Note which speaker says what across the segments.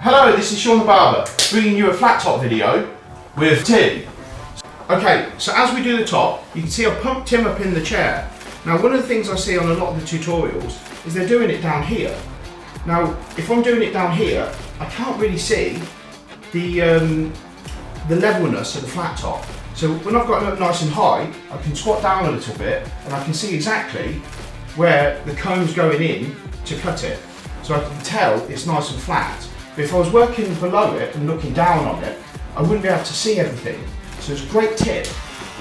Speaker 1: Hello, this is Shaun the Barber, bringing you a flat top video with Tim. Okay, so as we do the top, you can see I've pumped Tim up in the chair. Now, one of the things I see on a lot of the tutorials is they're doing it down here. Now, if I'm doing it down here, I can't really see the levelness of the flat top. So when I've got it up nice and high, I can squat down a little bit and I can see exactly where the comb's going in to cut it. So I can tell it's nice and flat. But if I was working below it and looking down on it, I wouldn't be able to see everything. So it's a great tip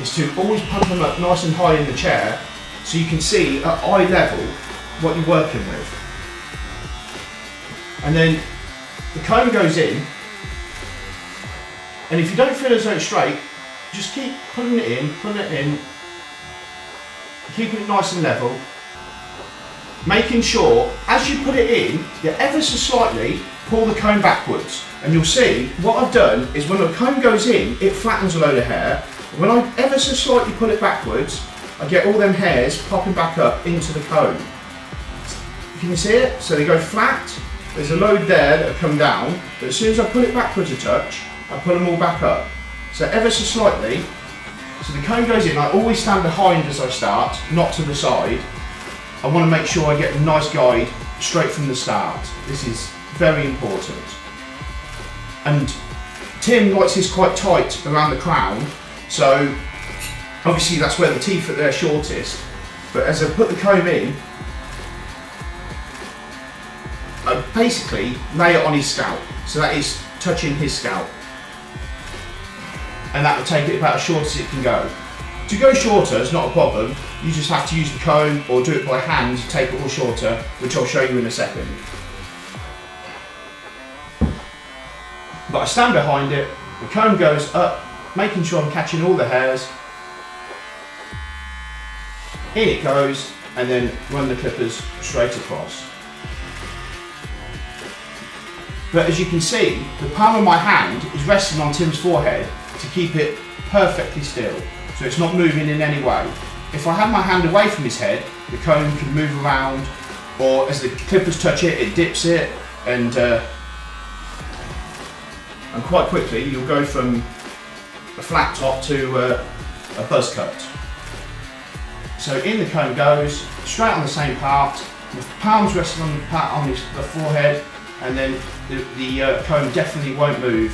Speaker 1: is to always pump them up nice and high in the chair so you can see at eye level what you're working with. And then the comb goes in, and if you don't feel as though it's straight, just keep putting it in, keeping it nice and level, making sure as you put it in, you ever so slightly pull the comb backwards, and you'll see what I've done is when the comb goes in, it flattens a load of hair. When I ever so slightly pull it backwards, I get all them hairs popping back up into the comb. Can you see it? So they go flat, there's a load there that have come down, but as soon as I pull it backwards a touch, I pull them all back up. So ever so slightly, so the comb goes in, I always stand behind as I start, not to the side. I want to make sure I get a nice guide straight from the start. This is very important. And Tim likes his quite tight around the crown, so obviously that's where the teeth are their shortest. But as I put the comb in, I basically lay it on his scalp, so that is touching his scalp. And that will take it about as short as it can go. To go shorter is not a problem, you just have to use the comb or do it by hand to take it all shorter, which I'll show you in a second. But I stand behind it, the comb goes up, making sure I'm catching all the hairs. In it goes, and then run the clippers straight across. But as you can see, the palm of my hand is resting on Tim's forehead to keep it perfectly still, so it's not moving in any way. If I have my hand away from his head, the comb can move around, or as the clippers touch it, it dips it, and quite quickly you'll go from a flat top to a buzz cut. So in the comb goes, straight on the same part, with the palms resting on the forehead, and then the comb definitely won't move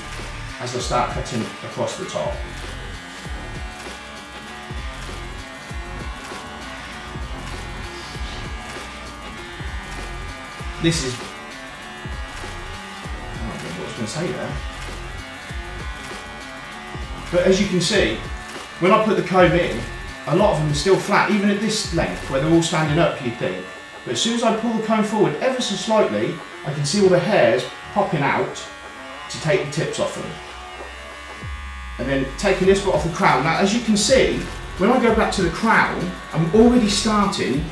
Speaker 1: as I start cutting across the top. This is, I don't know what I was going to say there. But as you can see, when I put the comb in, a lot of them are still flat, even at this length where they're all standing up, you think. But as soon as I pull the comb forward ever so slightly, I can see all the hairs popping out to take the tips off them. And then taking this bit off the crown. Now, as you can see, when I go back to the crown, I'm already starting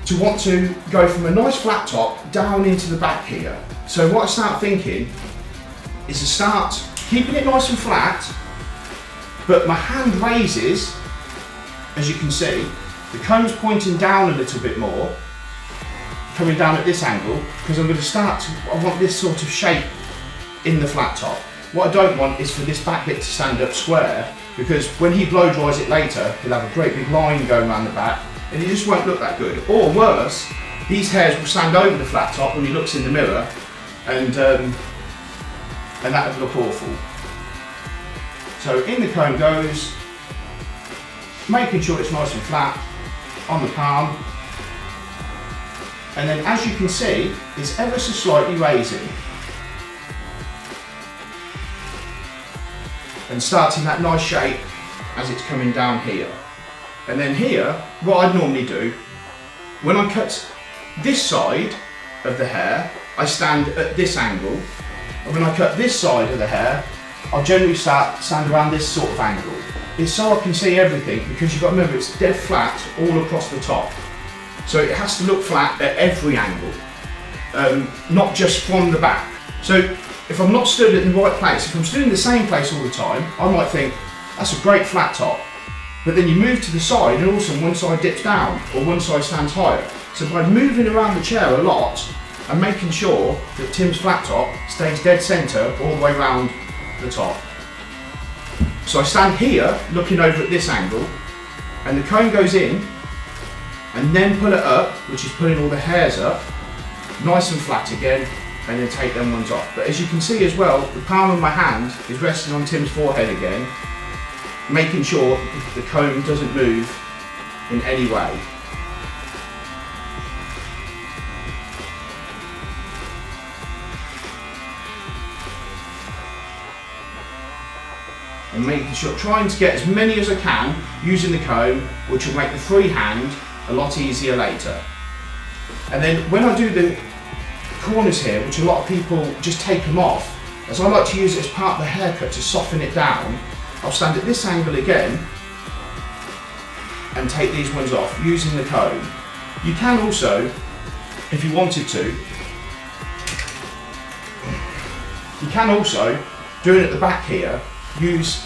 Speaker 1: to want to go from a nice flat top down into the back here. So what I start thinking is to start keeping it nice and flat, but my hand raises, as you can see, the comb's pointing down a little bit more, coming down at this angle, because I'm going to start I want this sort of shape in the flat top. What I don't want is for this back bit to stand up square, because when he blow dries it later, he'll have a great big line going around the back, and it just won't look that good. Or worse, these hairs will stand over the flat top when he looks in the mirror, and that would look awful. So in the comb goes, making sure it's nice and flat on the palm, and then as you can see, it's ever so slightly raising and starting that nice shape as it's coming down here. And then here, what I'd normally do, when I cut this side of the hair, I stand at this angle, and when I cut this side of the hair, I'll generally stand around this sort of angle. It's so I can see everything, because you've got to remember it's dead flat all across the top. So it has to look flat at every angle, not just from the back. So if I'm not stood in the right place, if I'm stood in the same place all the time, I might think, that's a great flat top. But then you move to the side and all of a sudden one side dips down or one side stands higher. So by moving around the chair a lot, and making sure that Tim's flat top stays dead centre all the way around the top. So I stand here looking over at this angle, and the comb goes in, and then pull it up, which is pulling all the hairs up, nice and flat again, and then take them ones off. But as you can see as well, the palm of my hand is resting on Tim's forehead again, making sure the comb doesn't move in any way. And making sure, trying to get as many as I can using the comb, which will make the freehand a lot easier later. And then when I do the corners here, which a lot of people just take them off, as I like to use it as part of the haircut to soften it down, I'll stand at this angle again and take these ones off using the comb. You can also, if you wanted to, you can also, doing it at the back here, use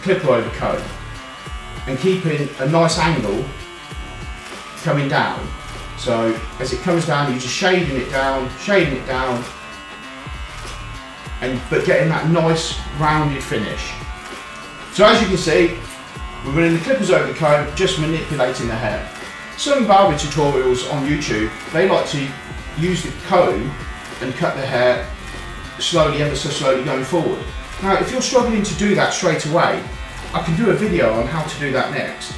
Speaker 1: clipper over comb and keeping a nice angle coming down. So as it comes down, you're just shading it down, but getting that nice rounded finish. So as you can see, we're running the clippers over the comb, just manipulating the hair. Some barber tutorials on YouTube, they like to use the comb and cut the hair slowly, ever so slowly going forward. Now, if you're struggling to do that straight away, I can do a video on how to do that next.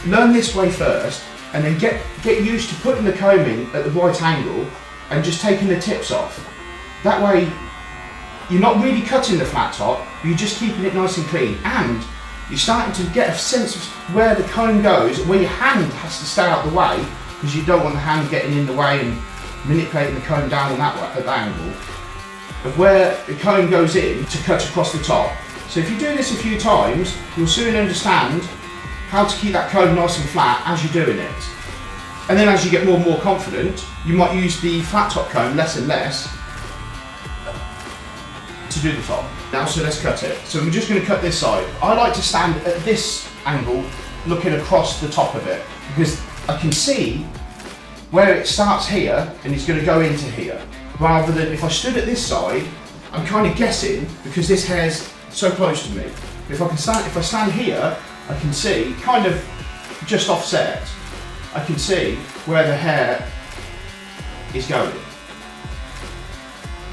Speaker 1: Learn this way first, and then get used to putting the comb in at the right angle and just taking the tips off. That way, you're not really cutting the flat top, you're just keeping it nice and clean, and you're starting to get a sense of where the comb goes, where your hand has to stay out the way, because you don't want the hand getting in the way and manipulating the comb down at that angle, of where the comb goes in to cut across the top. So if you do this a few times, you'll soon understand how to keep that comb nice and flat as you're doing it. And then as you get more and more confident, you might use the flat top comb less and less to do the top. Now, so let's cut it. So we're just going to cut this side. I like to stand at this angle, looking across the top of it, because I can see where it starts here and it's going to go into here. Rather than if I stood at this side, I'm kind of guessing because this hair's so close to me. If I stand here, I can see kind of just offset. I can see where the hair is going.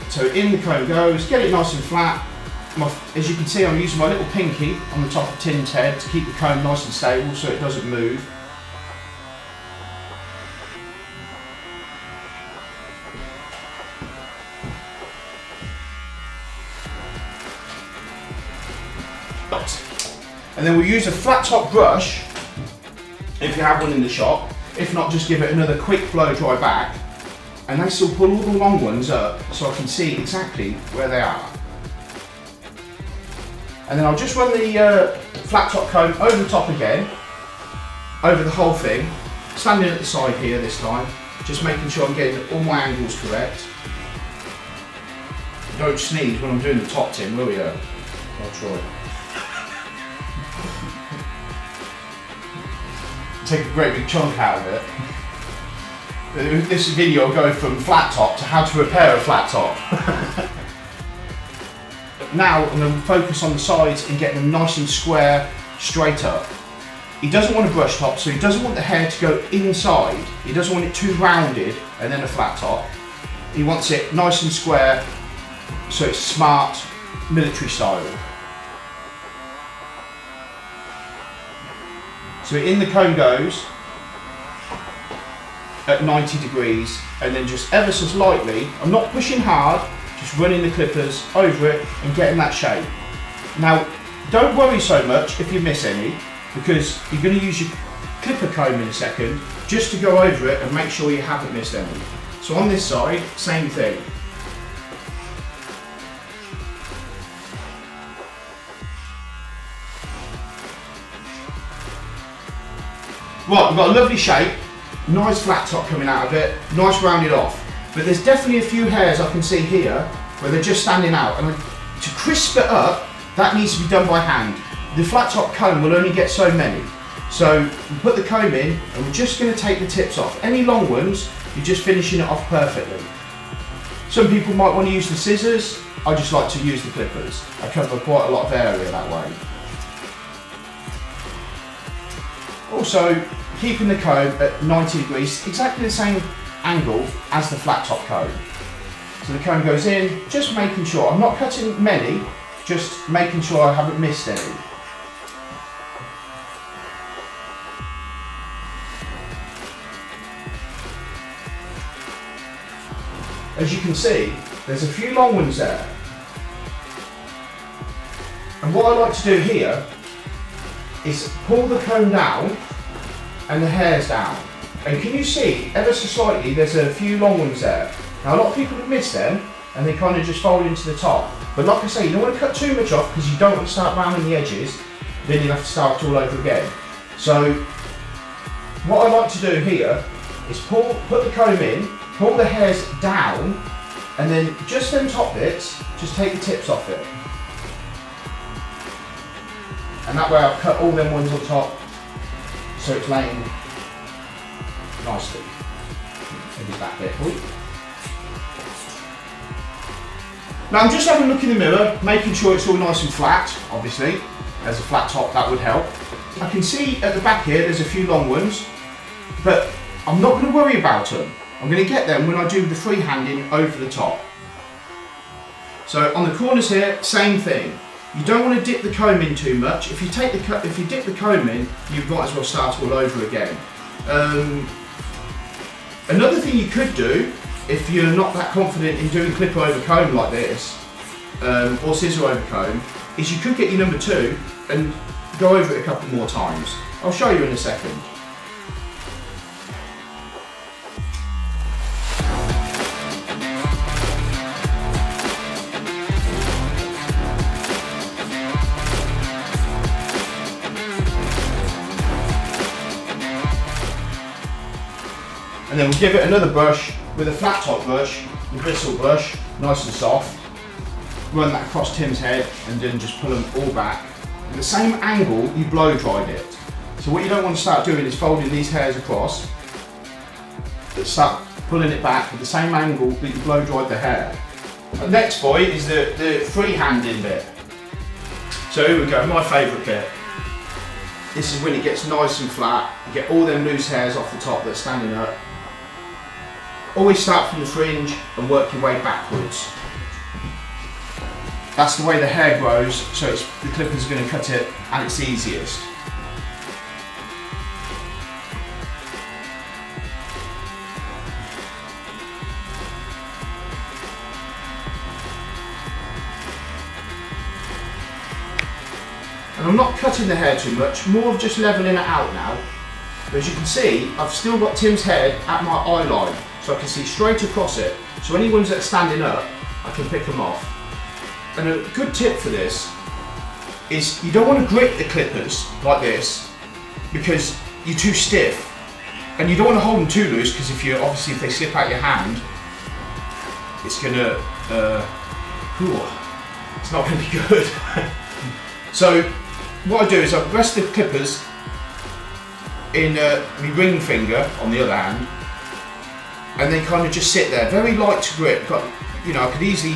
Speaker 1: So in the comb goes, get it nice and flat. As you can see, I'm using my little pinky on the top of Tim's head to keep the comb nice and stable so it doesn't move. And then we'll use a flat top brush, if you have one in the shop. If not, just give it another quick blow dry back. And this will pull all the long ones up so I can see exactly where they are. And then I'll just run the flat top comb over the top again, over the whole thing, standing at the side here this time, just making sure I'm getting all my angles correct. Don't sneeze when I'm doing the top, Tim, will you? I'll try. Take a great big chunk out of it. This video will go from flat top to how to repair a flat top. Now I'm going to focus on the sides and get them nice and square, straight up. He doesn't want a brush top, so he doesn't want the hair to go inside. He doesn't want it too rounded and then a flat top. He wants it nice and square, so it's smart, military style. So in the comb goes at 90 degrees, and then just ever so slightly, I'm not pushing hard, just running the clippers over it and getting that shape. Now, don't worry so much if you miss any, because you're going to use your clipper comb in a second, just to go over it and make sure you haven't missed any. So on this side, same thing. Right, we've got a lovely shape, nice flat top coming out of it, nice rounded off. But there's definitely a few hairs I can see here where they're just standing out. And to crisp it up, that needs to be done by hand. The flat top comb will only get so many. So you put the comb in and we're just going to take the tips off. Any long ones, you're just finishing it off perfectly. Some people might want to use the scissors. I just like to use the clippers. I cover quite a lot of area that way. Also, keeping the comb at 90 degrees, exactly the same angle as the flat top comb. So the comb goes in, just making sure, I'm not cutting many, just making sure I haven't missed any. As you can see, there's a few long ones there. And what I like to do here is pull the comb down and the hairs down. And can you see, ever so slightly, there's a few long ones there. Now a lot of people have missed them and they kind of just fold into the top. But like I say, you don't want to cut too much off because you don't want to start rounding the edges, then you'll have to start all over again. So what I like to do here is put the comb in, pull the hairs down, and then just them top bits, just take the tips off it. And that way I've cut all them ones on top so it's laying nicely. Maybe back there for you. Now I'm just having a look in the mirror, making sure it's all nice and flat, obviously. As a flat top, that would help. I can see at the back here there's a few long ones, but I'm not going to worry about them. I'm going to get them when I do the freehanding over the top. So on the corners here, same thing. You don't want to dip the comb in too much. If you dip the comb in, you might as well start all over again. Another thing you could do, if you're not that confident in doing clipper over comb like this, or scissor over comb, is you could get your number 2 and go over it a couple more times. I'll show you in a second. And then we'll give it another brush with a flat top brush, the bristle brush, nice and soft. Run that across Tim's head and then just pull them all back. At the same angle you blow dried it. So what you don't want to start doing is folding these hairs across, but start pulling it back at the same angle that you blow dried the hair. The next boy is the freehanding bit. So here we go, my favourite bit. This is when it gets nice and flat, you get all them loose hairs off the top that's standing up. Always start from the fringe and work your way backwards. That's the way the hair grows, so the clipper's going to cut it at its easiest. And I'm not cutting the hair too much, more of just levelling it out now. But as you can see, I've still got Tim's head at my eye line, so I can see straight across it. So any ones that are standing up, I can pick them off. And a good tip for this is you don't want to grip the clippers like this because you're too stiff. And you don't want to hold them too loose because if they slip out your hand, it's gonna, it's not gonna be good. So what I do is I rest the clippers in my ring finger on the other hand, and then kind of just sit there, very light to grip. But I could easily,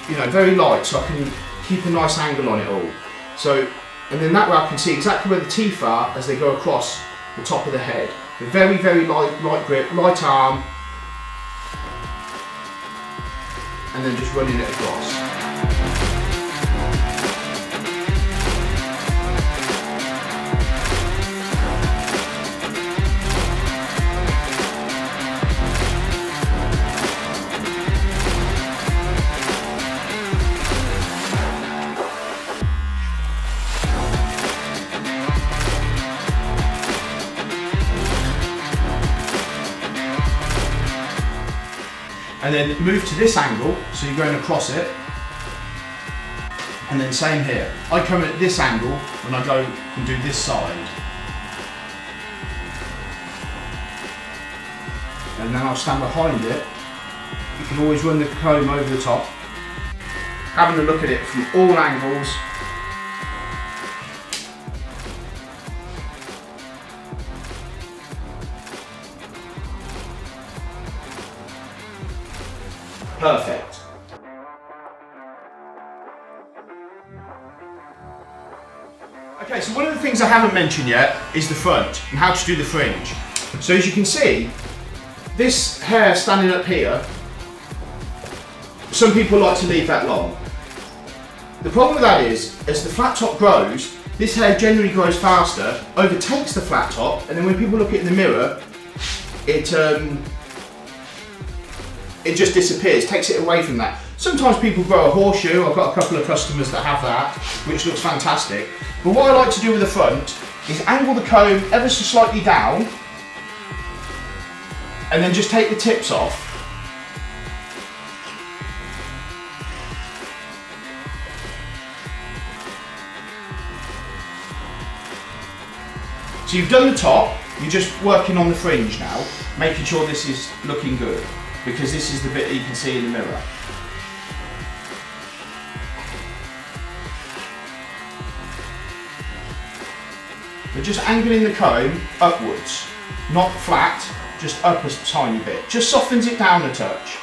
Speaker 1: very light, so I can keep a nice angle on it all. So, and then that way I can see exactly where the teeth are as they go across the top of the head. A very, very light grip, light arm, and then just running it across. And then move to this angle, so you're going across it. And then same here. I come at this angle when I go and do this side. And then I'll stand behind it. You can always run the comb over the top. Having a look at it from all angles. Perfect. Okay, so one of the things I haven't mentioned yet is the front and how to do the fringe. So as you can see, this hair standing up here, some people like to leave that long. The problem with that is, as the flat top grows, this hair generally grows faster, overtakes the flat top, and then when people look at it in the mirror, it just disappears, takes it away from that. Sometimes people grow a horseshoe. I've got a couple of customers that have that, which looks fantastic. But what I like to do with the front is angle the comb ever so slightly down, and then just take the tips off. So you've done the top, you're just working on the fringe now, making sure this is looking good, because this is the bit that you can see in the mirror. We're just angling the comb upwards, not flat, just up a tiny bit. Just softens it down a touch.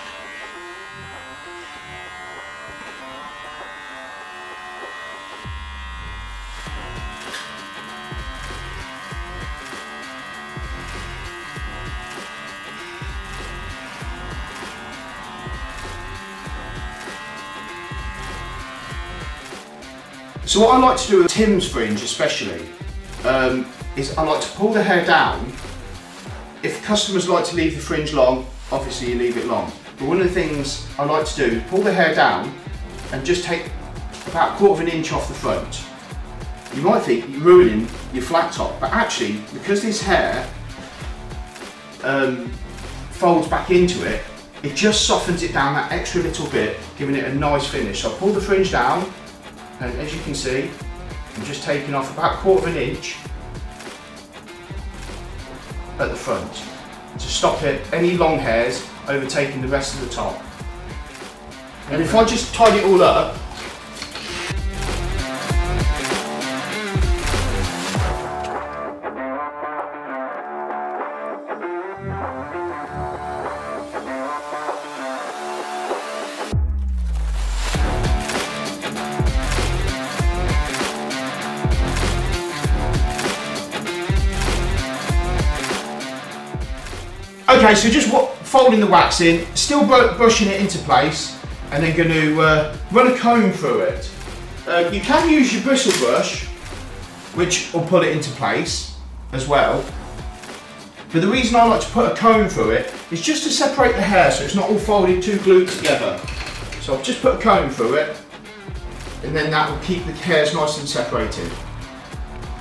Speaker 1: So what I like to do with Tim's fringe especially, is I like to pull the hair down. If customers like to leave the fringe long, obviously you leave it long. But one of the things I like to do is pull the hair down and just take about 1/4 inch off the front. You might think you're ruining your flat top, but actually, because this hair folds back into it, it just softens it down that extra little bit, giving it a nice finish. So I pull the fringe down, and as you can see, I'm just taking off about 1/4 inch at the front to stop any long hairs overtaking the rest of the top. And if I just tidy it all up, okay, so just folding the wax in, still brushing it into place, and then going to run a comb through it. You can use your bristle brush, which will pull it into place as well. But the reason I like to put a comb through it is just to separate the hair so it's not all folded too glued together. So I've just put a comb through it, and then that will keep the hairs nice and separated.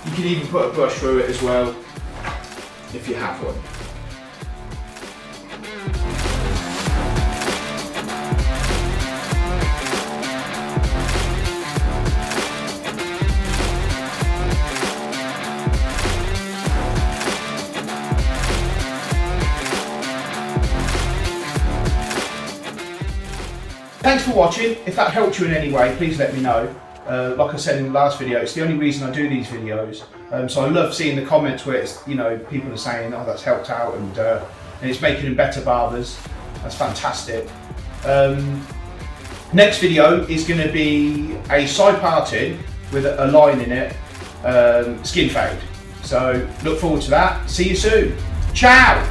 Speaker 1: You can even put a brush through it as well, if you have one. Thanks for watching. If that helped you in any way, please let me know. Like I said in the last video, it's the only reason I do these videos. So I love seeing the comments where it's, people are saying, oh, that's helped out, and it's making them better barbers. That's fantastic. Next video is going to be a side parting with a line in it, skin fade. So look forward to that. See you soon. Ciao.